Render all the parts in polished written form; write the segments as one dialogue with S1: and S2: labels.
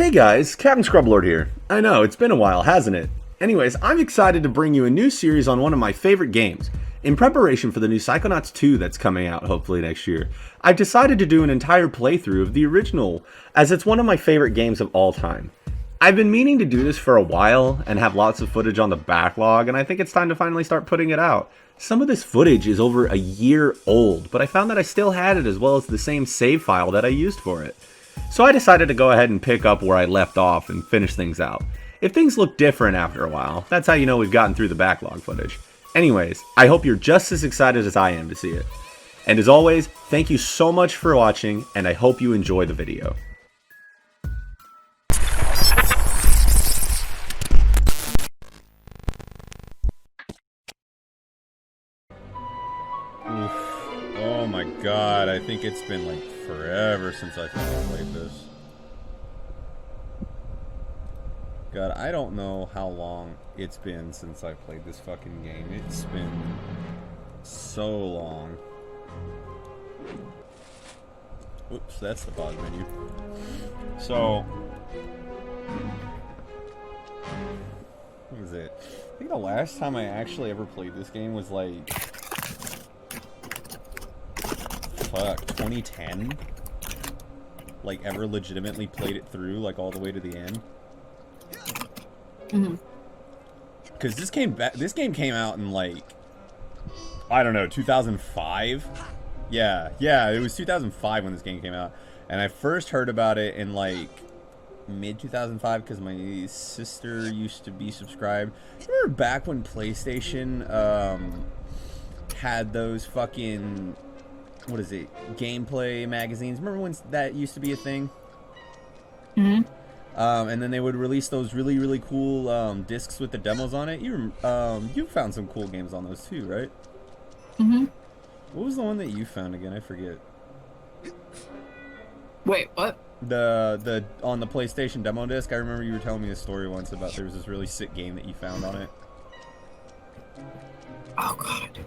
S1: Hey guys, Captain Scrublord here. I know, it's been a while, hasn't it? Anyways, I'm excited to bring you a new series on one of my favorite games. In preparation for the new Psychonauts 2 that's coming out hopefully next year, I've decided to do an entire playthrough of the original, as it's one of my favorite games of all time. I've been meaning to do this for a while and have lots of footage on the backlog, and I think it's time to finally start putting it out. Some of this footage is over a year old, but I found that I still had it as well as the same save file that I used for it. So I decided to go ahead and pick up where I left off and finish things out. If things look different after a while, that's how you know we've gotten through the backlog footage. Anyways, I hope you're just as excited as I am to see it. And as always, thank you so much for watching, and I hope you enjoy the video.
S2: Oof. Oh my god, I think it's been like forever since I played this. God, I don't know how long it's been since I played this fucking game. It's been so long. Oops, that's the pause menu. So, what was it? I think the last time I actually ever played this game was like, fuck, 2010? Like, ever legitimately played it through, like, all the way to the end? Because this game came out in, like, I don't know, 2005? Yeah, it was 2005 when this game came out. And I first heard about it in, like, mid-2005 because my sister used to be subscribed. Remember back when PlayStation, had those fucking, what is it, gameplay magazines? Remember when that used to be a thing? And then they would release those really, really cool discs with the demos on it. You found some cool games on those too, right? What was the one that you found again? I forget.
S3: Wait, what?
S2: The on the PlayStation demo disc. I remember you were telling me a story once about there was this really sick game that you found on it.
S3: Oh god,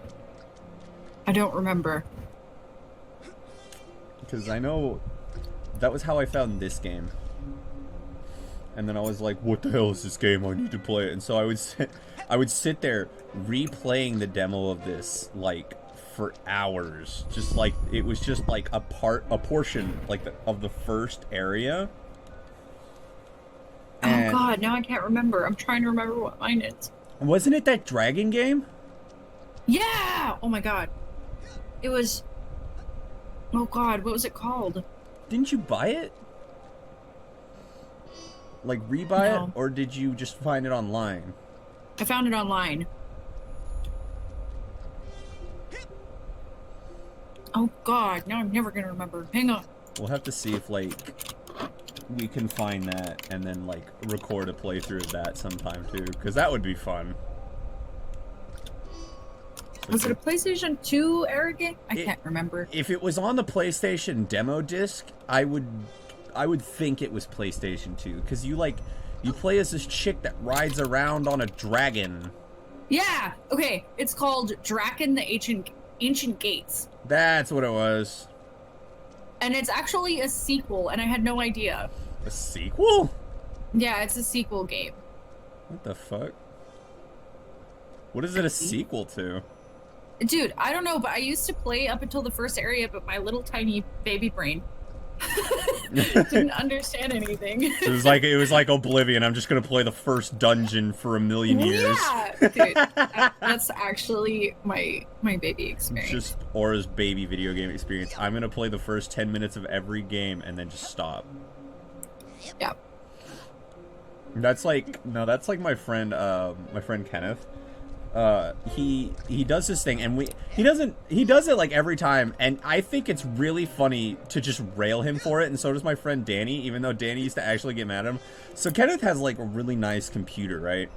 S3: I don't remember.
S2: Because I know that was how I found this game. And then I was like, what the hell is this game? I need to play it. And so I would sit there replaying the demo of this, like, for hours. Just like, it was just like a portion, like, of the first area.
S3: And oh god, now I can't remember. I'm trying to remember what mine is.
S2: Wasn't it that dragon game?
S3: Yeah! Oh my god. It was... Oh god, what was it called?
S2: Didn't you buy it? Like, rebuy
S3: No.
S2: it? Or did you just find it online?
S3: I found it online. Oh god, now I'm never gonna remember. Hang on.
S2: We'll have to see if, like, we can find that and then, like, record a playthrough of that sometime, too. Because that would be fun.
S3: Was it a PlayStation 2 era game? I can't remember.
S2: If it was on the PlayStation demo disc, I would think it was PlayStation 2. Because you play as this chick that rides around on a dragon.
S3: Yeah! Okay, it's called Draken the Ancient Gates.
S2: That's what it was.
S3: And it's actually a sequel, and I had no idea.
S2: A sequel?
S3: Yeah, it's a sequel game.
S2: What the fuck? What is it a sequel to?
S3: Dude, I don't know, but I used to play up until the first area, but my little tiny baby brain didn't understand anything.
S2: It was like Oblivion. I'm just gonna play the first dungeon for a million years.
S3: Yeah, dude, that's actually my baby experience.
S2: Just Aura's baby video game experience. I'm gonna play the first 10 minutes of every game and then just stop.
S3: Yeah.
S2: That's like my friend Kenneth. He does this thing, and he does it like every time, and I think it's really funny to just rail him for it, and so does my friend Danny, even though Danny used to actually get mad at him. So Kenneth has like a really nice computer, right?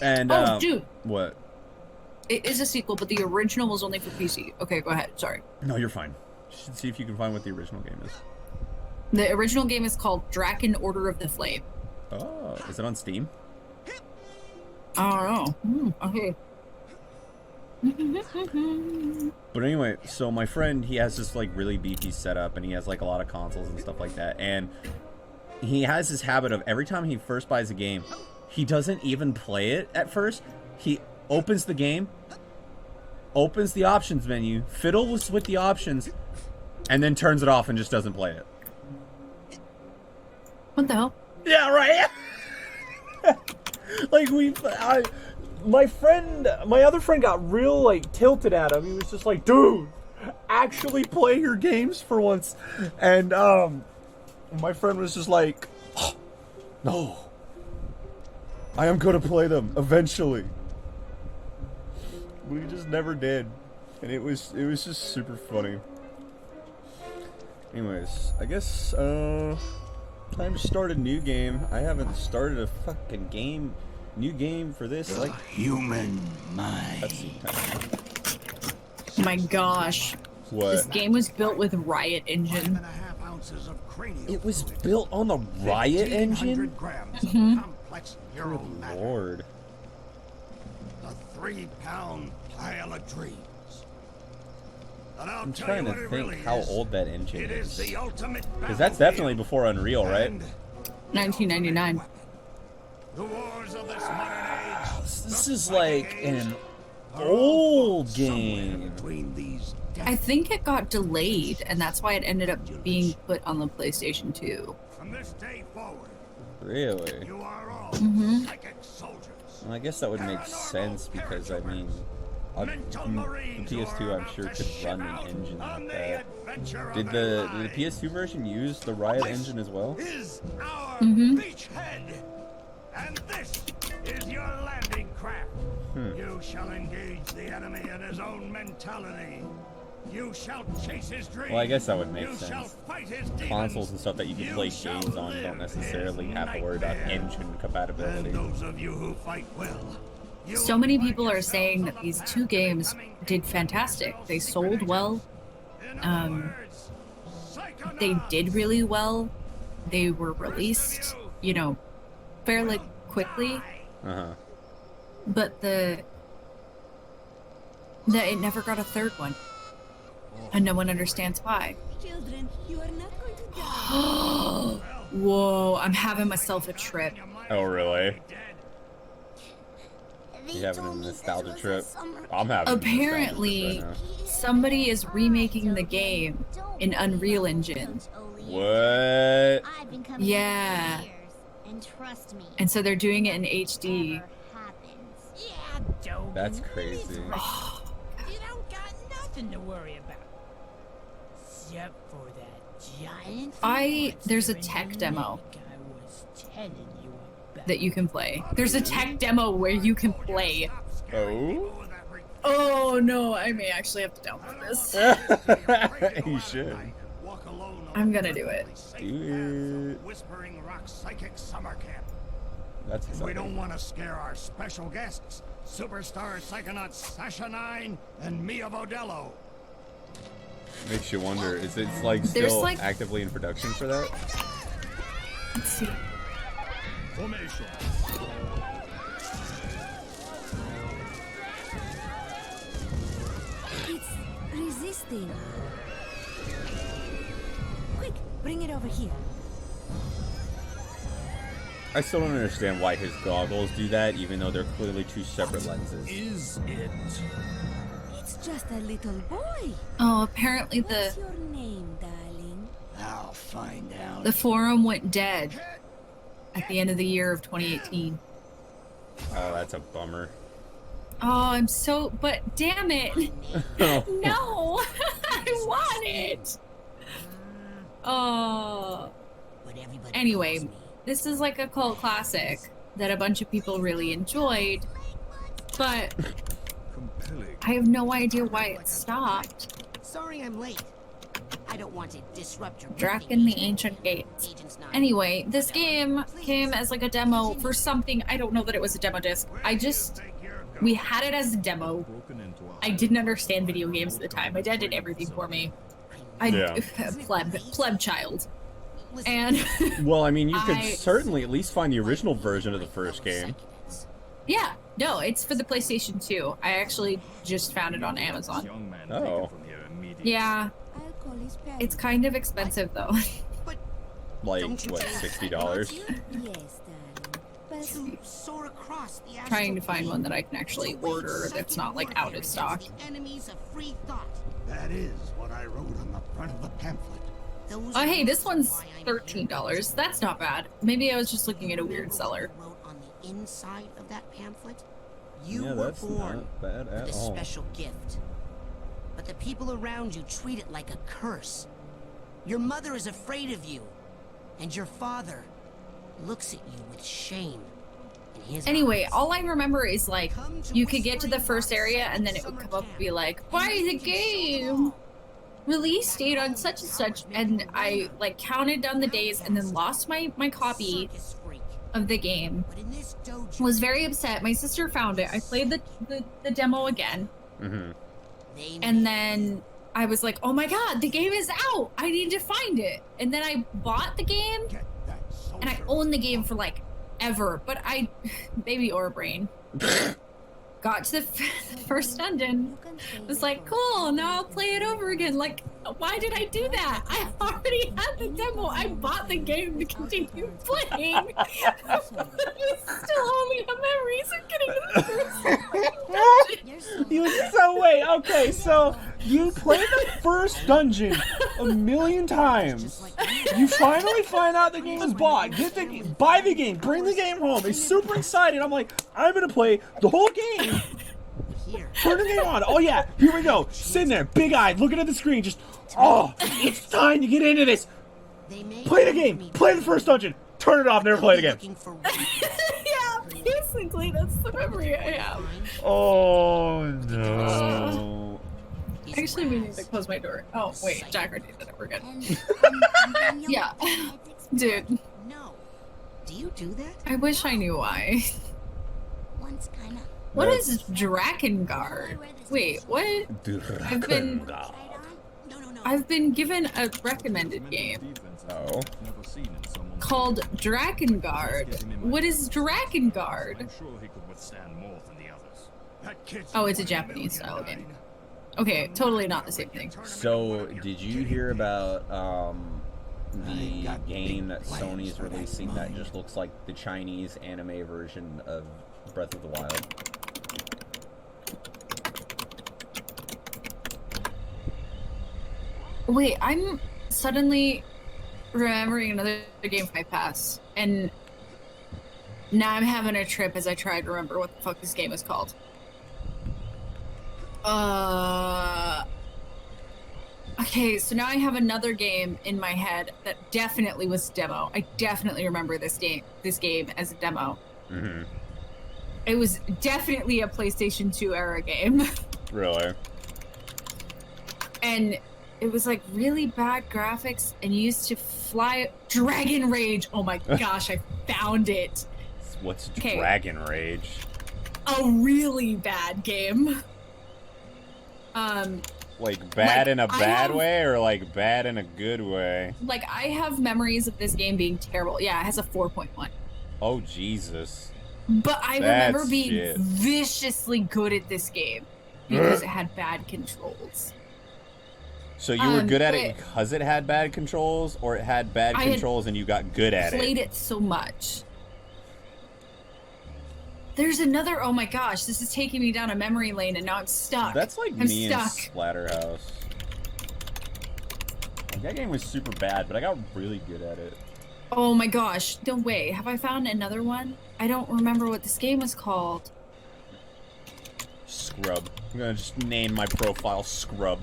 S2: And
S3: dude,
S2: what?
S3: It is a sequel, but the original was only for PC. Okay, go ahead. Sorry.
S2: No, you're fine. You should see if you can find what the original game is.
S3: The original game is called Draken Order of the Flame.
S2: Oh, is it on Steam?
S3: I don't know. Okay.
S2: But anyway, so my friend, he has this like really beefy setup, and he has like a lot of consoles and stuff like that, and he has this habit of every time he first buys a game, he doesn't even play it at first. He opens the game, opens the options menu, fiddles with the options, and then turns it off and just doesn't play it.
S3: What the hell?
S2: Yeah, right. Like my other friend got real like tilted at him. He was just like, dude, actually play your games for once. And my friend was just like, oh, no, I am gonna play them eventually. We just never did, and it was just super funny. Anyways, I guess time to start a new game. I haven't started a fucking new game for this. Like
S4: human mind.
S3: Oh my gosh.
S2: What?
S3: This game was built with Riot Engine.
S4: 5.5 ounces of cranial
S2: It was
S4: fluid,
S2: built on the Riot Engine?
S4: 1,500 grams of complex neural
S2: Good
S4: matter.
S2: lord.
S4: A 3-pound pile of dreams. And I'll
S2: I'm
S4: tell
S2: trying
S4: you
S2: to
S4: what it
S2: think
S4: really
S2: how
S4: is.
S2: old that engine
S4: It is
S2: is.
S4: the ultimate
S2: Because that's definitely before Unreal, right?
S4: and
S3: 1999.
S4: the wars of this modern age.
S2: This
S4: the
S2: is
S4: fighting
S2: like
S4: age,
S2: an
S4: are all
S2: old
S4: fought somewhere
S2: game.
S4: between these
S3: I think it got delayed, and that's why it ended up being put on the PlayStation 2.
S4: From this day forward,
S2: Really?
S4: you are all
S3: Mhm.
S4: psychic soldiers.
S2: Well, I guess that would make sense because, I mean, the PS2 I'm sure could run an engine like that. Did the PS2 version use the Riot engine as well?
S4: Is our
S3: Mhm.
S4: beachhead, and this is your landing craft. You shall engage the enemy in his own mentality. You shall chase his dreams.
S2: Well, I guess that would make
S4: You shall
S2: sense.
S4: fight his demons.
S2: Consoles and stuff that you can
S4: You
S2: play
S4: shall
S2: games on
S4: live
S2: don't
S4: his
S2: necessarily have to worry about
S4: nightmare.
S2: engine
S4: And
S2: compatibility.
S4: those of you who fight well. you
S3: So many
S4: will
S3: people
S4: find
S3: are saying
S4: yourselves
S3: that
S4: on
S3: these
S4: the
S3: two
S4: path of
S3: games
S4: becoming
S3: did fantastic. They sold well.
S4: In other
S3: Um,
S4: words,
S3: They
S4: Psychonauts.
S3: did really well. They were released, you know, fairly quickly,
S2: Uh-huh.
S3: but it never got a third one. And no one understands why.
S5: Children, you are not going to die.
S3: Whoa, I'm having myself a trip.
S2: Oh, really?
S5: They
S2: You having a
S5: told me
S2: nostalgia
S5: this was
S2: trip?
S5: a summer-
S2: I'm having a nostalgia trip
S3: Apparently,
S2: right now.
S3: somebody is remaking the game in Unreal Engine.
S2: What?
S5: I've been coming
S3: Yeah.
S5: for years, and trust me.
S3: And so they're doing it in HD.
S5: whatever happens. Yeah, Dogan.
S2: That's crazy.
S5: You don't got nothing to worry about. Except for that giant
S3: There's a tech demo
S5: I was telling you about.
S3: that you can play. There's a tech demo where you can play.
S2: Oh?
S3: Oh no, I may actually have to download this.
S2: You should.
S3: I'm gonna do it.
S2: Do it.
S4: Whispering Rock Psychic Summer Camp.
S2: That's
S4: We
S2: exciting.
S4: don't want to scare our special guests, superstar Psychonauts Sasha 9 and Mia Vodello.
S2: Makes you wonder, is it like
S3: There's,
S2: still
S3: like-
S2: actively in production for that?
S3: Let's see.
S4: Formation.
S5: It's resisting. Quick, bring it over here.
S2: I still don't understand why his goggles do that, even though they're clearly two separate lenses.
S4: Is it?
S5: It's just a little boy.
S3: Oh, apparently
S5: What's your name, darling?
S4: I'll find out.
S3: the forum went dead at the end of the year of 2018.
S2: Oh, that's a bummer.
S3: Oh, but damn it. No, I want it. Oh.
S5: What everybody
S3: Anyway,
S5: calls me.
S3: this is like a cult classic that a bunch of people really enjoyed, but I have no idea why it stopped.
S6: Sorry I'm late. I don't want to disrupt your
S3: Draken the Ancient Gates.
S6: Agent's not.
S3: Anyway, this game came as like a demo for something. I don't know that it was a demo disc. We had it as a demo. I didn't understand video games at the time. My dad did everything for me.
S2: Yeah.
S3: Pleb child. And
S2: Well, I mean, you could
S3: I-
S2: certainly at least find the original version of the first game.
S3: Yeah, no, it's for the PlayStation 2. I actually just found it on Amazon.
S2: Oh.
S3: Yeah, it's kind of expensive though.
S6: But
S2: Like,
S6: don't you
S2: what,
S6: think
S2: $60?
S6: Yes, darling. To soar across the
S3: Trying to
S6: astral
S3: find
S6: plane,
S3: one that I can actually
S6: to wage
S3: order that's not like out of
S6: second
S3: stock.
S6: warfare against the enemies of free thought.
S4: That is what I wrote on the front of the pamphlet.
S6: Those
S3: Oh, hey, this
S6: words are
S3: one's
S6: why I'm here.
S3: $13. That's not bad. Maybe I was just looking at a weird seller.
S6: Wrote on the inside of that pamphlet, you
S2: Yeah,
S6: were
S2: that's
S6: born
S2: not bad at
S6: with a
S2: all.
S6: special gift. But the people around you treat it like a curse. Your mother is afraid of you, and your father looks at you with shame in his
S3: Anyway,
S6: eyes.
S3: all I remember is like you could get to the first area and then it would come up and be like, buy the game, release date on such and such, and I like counted down the days and then lost my copy
S6: Circus freak.
S3: of the game.
S6: But in this dojo,
S3: Was very upset. My sister found it. I played the demo again,
S2: Mm-hmm.
S6: they
S3: and then I was like, oh my god, the game is out, I need to find it. And then I bought the game
S4: Get that
S3: and I
S4: soldier.
S3: owned the game for like ever, but I baby or brain got to the first dungeon. It was like, cool, now I'll play it over again. Like, why did I do that? I already had the demo. I bought the game to continue playing. I still only have memories of getting to the first dungeon.
S2: Okay, so you played the first dungeon a million times. You finally find out the game is bought. Buy the game, bring the game home. It's super excited. I'm like, I'm gonna play the whole game.
S6: here.
S2: Turn the game on. Oh yeah, here we go. Sitting there, big-eyed, looking at the screen, just, oh, it's time to get into this.
S6: They may
S2: Play the
S6: come to
S2: game.
S6: me
S2: Play the first dungeon. Turn it off. Never play it again.
S6: looking for
S3: Yeah, basically, that's the memory I have.
S2: Oh no.
S3: I actually meaning to close my door. Oh, wait, Jack already did it. We're good. Yeah. Dude,
S6: No. Do you do that?
S3: I wish I knew why.
S6: Once kinda.
S3: What is Drakengard? Wait, what? I've been given a recommended game
S2: Oh.
S3: called Drakengard. What is Drakengard?
S4: sure he could withstand more than the others. That kid's
S3: Oh, it's a
S4: one
S3: Japanese
S4: million
S3: style game.
S4: line.
S3: Okay, totally not the same thing.
S2: So, did you hear about the game that Sony's releasing that just looks like the Chinese anime version of Breath of the Wild?
S3: Wait, I'm suddenly remembering another game I passed, and now I'm having a trip as I try to remember what the fuck this game is called. Okay, so now I have another game in my head that definitely was a demo. I definitely remember this game as a demo.
S2: Mm-hmm.
S3: It was definitely a PlayStation 2 era game.
S2: Really?
S3: And it was like really bad graphics and you used to fly Dragon Rage. Oh my gosh, I found it.
S2: What's
S3: 'Kay.
S2: Dragon Rage?
S3: A really bad game.
S2: Like bad in a
S3: I
S2: bad
S3: have-
S2: way or like bad in a good way?
S3: Like I have memories of this game being terrible. Yeah, it has a 4.1.
S2: Oh, Jesus.
S3: But I remember
S2: That's
S3: being
S2: shit.
S3: viciously good at this game because it had bad controls.
S2: So you were good at it
S3: but
S2: because it had bad controls, or it had bad
S3: I had
S2: controls and you got good at
S3: Played
S2: it?
S3: it so much. There's another. Oh my gosh, this is taking me down a memory lane, and now I'm stuck.
S2: That's like
S3: I'm
S2: me
S3: stuck.
S2: in Splatterhouse. Like, that game was super bad, but I got really good at it.
S3: Oh my gosh, no way. Have I found another one? I don't remember what this game was called.
S2: Scrub. I'm gonna just name my profile Scrub.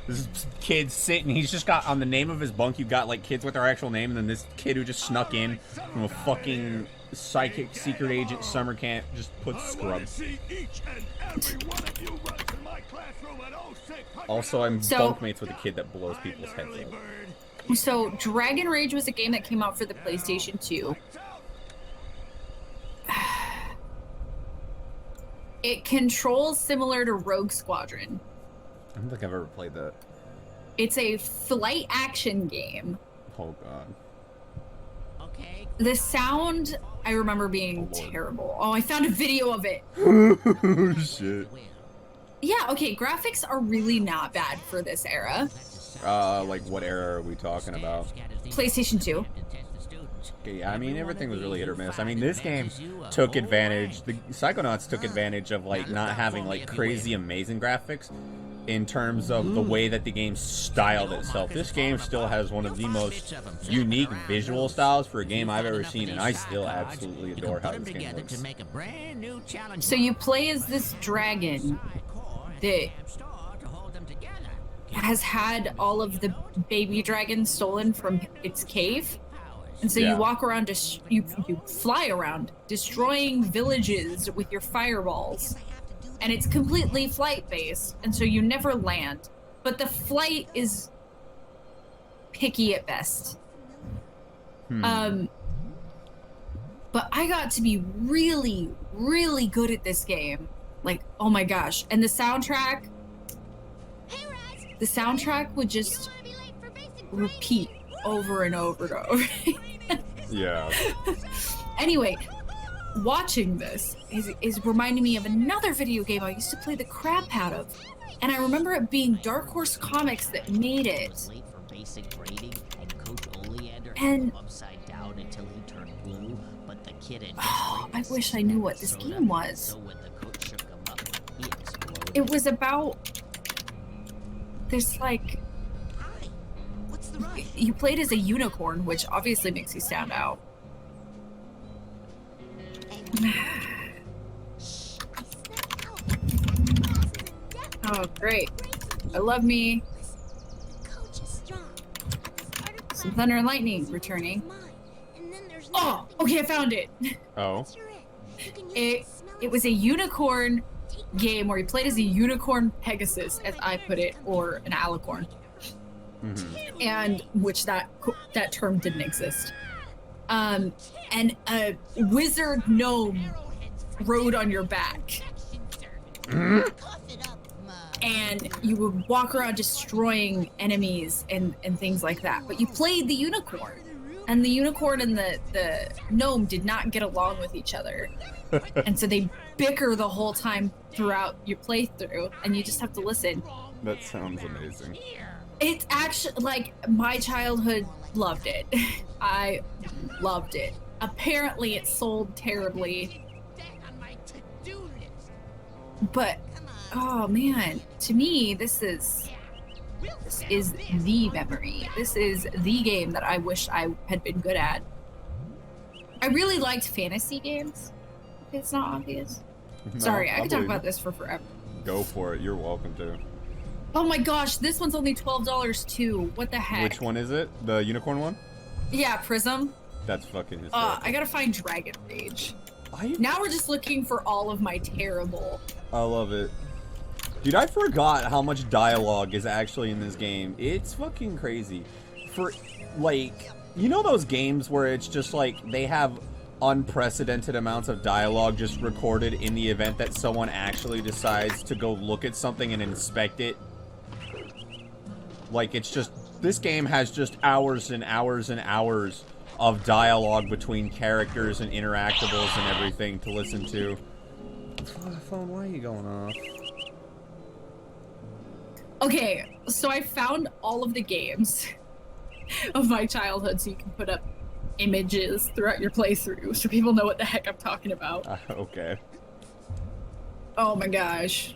S2: This kid sitting, he's just got, on the name of his bunk, you've got like kids with their actual name, and then this kid who just snuck in from a fucking psychic secret agent summer camp just puts
S4: I
S2: Scrub.
S4: want to see each and every one of you run to my classroom at 0600
S2: Also, I'm
S3: So-
S2: bunkmates with a kid that blows people's heads
S4: early
S2: off.
S4: bird.
S3: So, Dragon Rage was a game that came out for the PlayStation 2.
S4: Lights out.
S3: It controls similar to Rogue Squadron.
S2: I don't think I've ever played that.
S3: It's a flight action game.
S2: Oh god.
S3: The sound, I remember being terrible. Oh, I found a video of it.
S2: Oh, shit.
S3: Yeah, okay, graphics are really not bad for this era.
S2: Like, what era are we talking about?
S3: PlayStation 2.
S2: Okay, yeah, I mean, everything was really hit or miss. I mean, this game took advantage, the Psychonauts took advantage of, like, not having, like, crazy amazing graphics in terms of the way that the game styled itself. This game still has one of the most unique visual styles for a game I've ever seen, and I still absolutely adore how this game looks.
S3: So you play as this dragon that has had all of the baby dragons stolen from its cave. And so you walk around, you fly around, destroying villages with your fireballs. And it's completely flight-based, and so you never land. But the flight is picky at best. But I got to be really, really good at this game. Like, oh my gosh. And the soundtrack would just repeat over and over and over.
S2: Yeah.
S3: Anyway, watching this is reminding me of another video game I used to play the crap out of. And I remember it being Dark Horse Comics that made it. And oh, I wish I knew what this game was. It was about this, like, you played as a unicorn, which obviously makes you stand out. Oh, great. I love me some thunder and lightning returning. Oh, okay, I found it.
S2: Oh.
S3: It was a unicorn game where you played as a unicorn Pegasus, as I put it, or an alicorn. And which that term didn't exist. And a wizard gnome rode on your back. And you would walk around destroying enemies and things like that. But you played the unicorn. And the unicorn and the gnome did not get along with each other. And so they bicker the whole time throughout your playthrough, and you just have to listen.
S2: That sounds amazing.
S3: It's actually, like, my childhood loved it. I loved it. Apparently it sold terribly. But, oh man, to me, this is the memory. This is the game that I wish I had been good at. I really liked fantasy games, if it's not obvious.
S2: No,
S3: Sorry, I could talk
S2: believe
S3: about
S2: it.
S3: this for forever.
S2: Go for it. You're welcome to.
S3: Oh my gosh, this one's only $12 too. What the heck?
S2: Which one is it? The unicorn one?
S3: Yeah, Prism.
S2: That's fucking hysterical.
S3: I gotta find Dragon Rage.
S2: I
S3: Now we're just looking for all of my terrible.
S2: love it. Dude, I forgot how much dialogue is actually in this game. It's fucking crazy. For, like, you know those games where it's just like they have unprecedented amounts of dialogue just recorded in the event that someone actually decides to go look at something and inspect it? Like, it's just, this game has just hours and hours and hours of dialogue between characters and interactables and everything to listen to. Phone, why are you going off?
S3: Okay, so I found all of the games of my childhood so you can put up images throughout your playthrough so people know what the heck I'm talking about.
S2: Okay.
S3: Oh my gosh.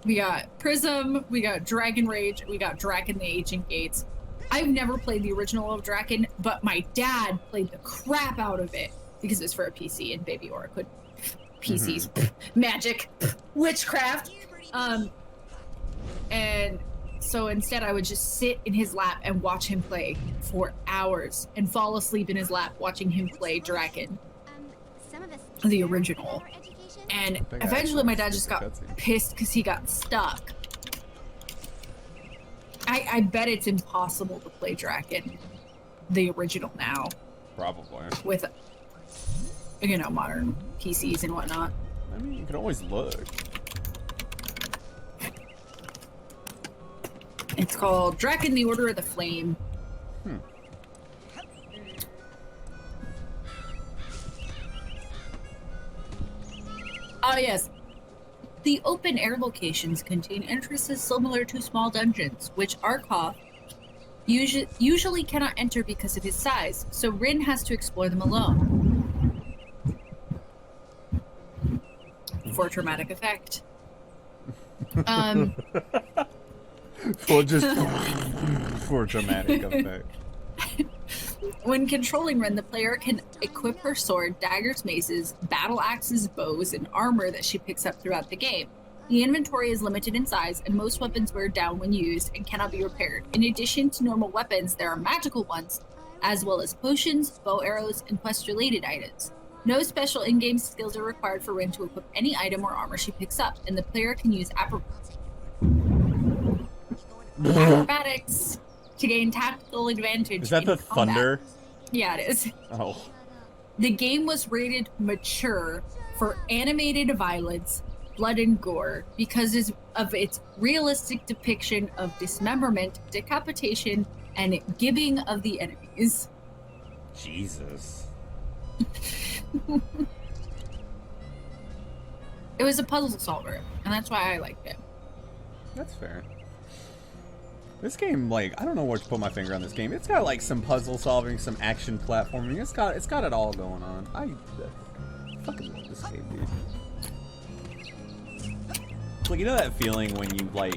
S3: We got Prism, we got Dragon Rage, we got Draken the Ancient Gates. I've never played the original of Draken, but my dad played the crap out of it because it was for a PC and Baby Aura could. PCs, magic, witchcraft. And so instead I would just sit in his lap and watch him play for hours and fall asleep in his lap watching him play Draken, the original. And eventually my dad just got pissed because he got stuck. I bet it's impossible to play Draken, the original now.
S2: Probably.
S3: With, you know, modern PCs and whatnot.
S2: I mean, you can always look.
S3: It's called Draken the Order of the Flame. Yes. The open air locations contain entrances similar to small dungeons, which Arkoff usually cannot enter because of his size, so Rin has to explore them alone. For dramatic effect.
S2: For dramatic effect.
S3: When controlling Rin, the player can equip her sword, daggers, maces, battle axes, bows, and armor that she picks up throughout the game. The inventory is limited in size, and most weapons wear down when used and cannot be repaired. In addition to normal weapons, there are magical ones, as well as potions, bow arrows, and quest-related items. No special in-game skills are required for Rin to equip any item or armor she picks up, and the player can use acrobatics to gain tactical advantage.
S2: Is that the
S3: combat.
S2: thunder?
S3: Yeah, it is.
S2: Oh.
S3: The game was rated mature for animated violence, blood, and gore because of its realistic depiction of dismemberment, decapitation, and gibbing of the enemies.
S2: Jesus.
S3: It was a puzzle solver, and that's why I liked it.
S2: That's fair. This game, like, I don't know where to put my finger on this game. It's got like some puzzle solving, some action platforming. It's got it all going on. I fucking love this game, dude. It's like, you know that feeling when you like,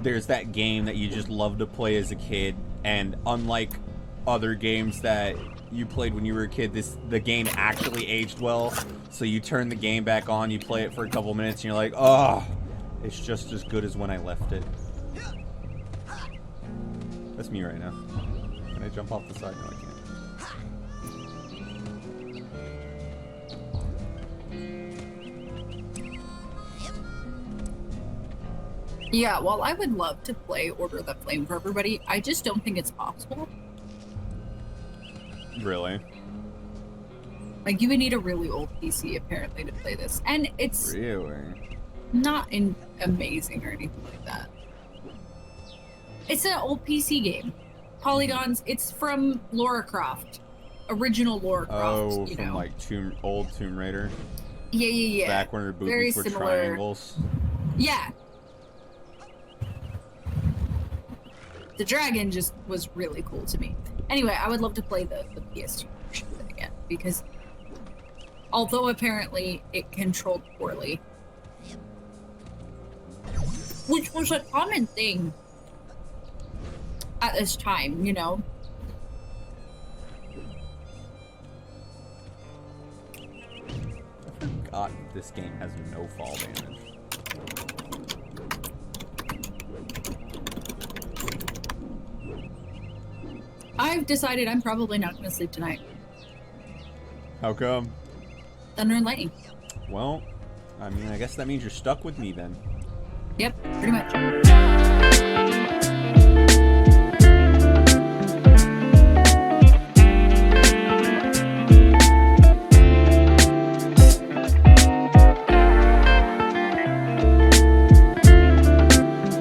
S2: there's that game that you just love to play as a kid, and unlike other games that you played when you were a kid, the game actually aged well. So you turn the game back on, you play it for a couple minutes, and you're like, oh, it's just as good as when I left it. That's me right now. Can I jump off the side? No, I can't.
S3: Yeah, well, I would love to play Order of the Flame for everybody. I just don't think it's possible.
S2: Really?
S3: Like, you would need a really old PC, apparently, to play this. And it's
S2: Really?
S3: not amazing or anything like that. It's an old PC game. Polygons, it's from Lara Croft. Original Lara Croft,
S2: Oh,
S3: you
S2: from
S3: know.
S2: like old Tomb Raider?
S3: Yeah.
S2: Back when her
S3: Very
S2: boobies were
S3: similar.
S2: triangles?
S3: Yeah. The dragon just was really cool to me. Anyway, I would love to play the PS2 version of it again, because although apparently it controlled poorly, which was a common thing at this time, you know?
S2: I forgot this game has no fall damage.
S3: I've decided I'm probably not going to sleep tonight.
S2: How come?
S3: Thunder and lightning.
S2: Well, I mean, I guess that means you're stuck with me then.
S3: Yep, pretty much.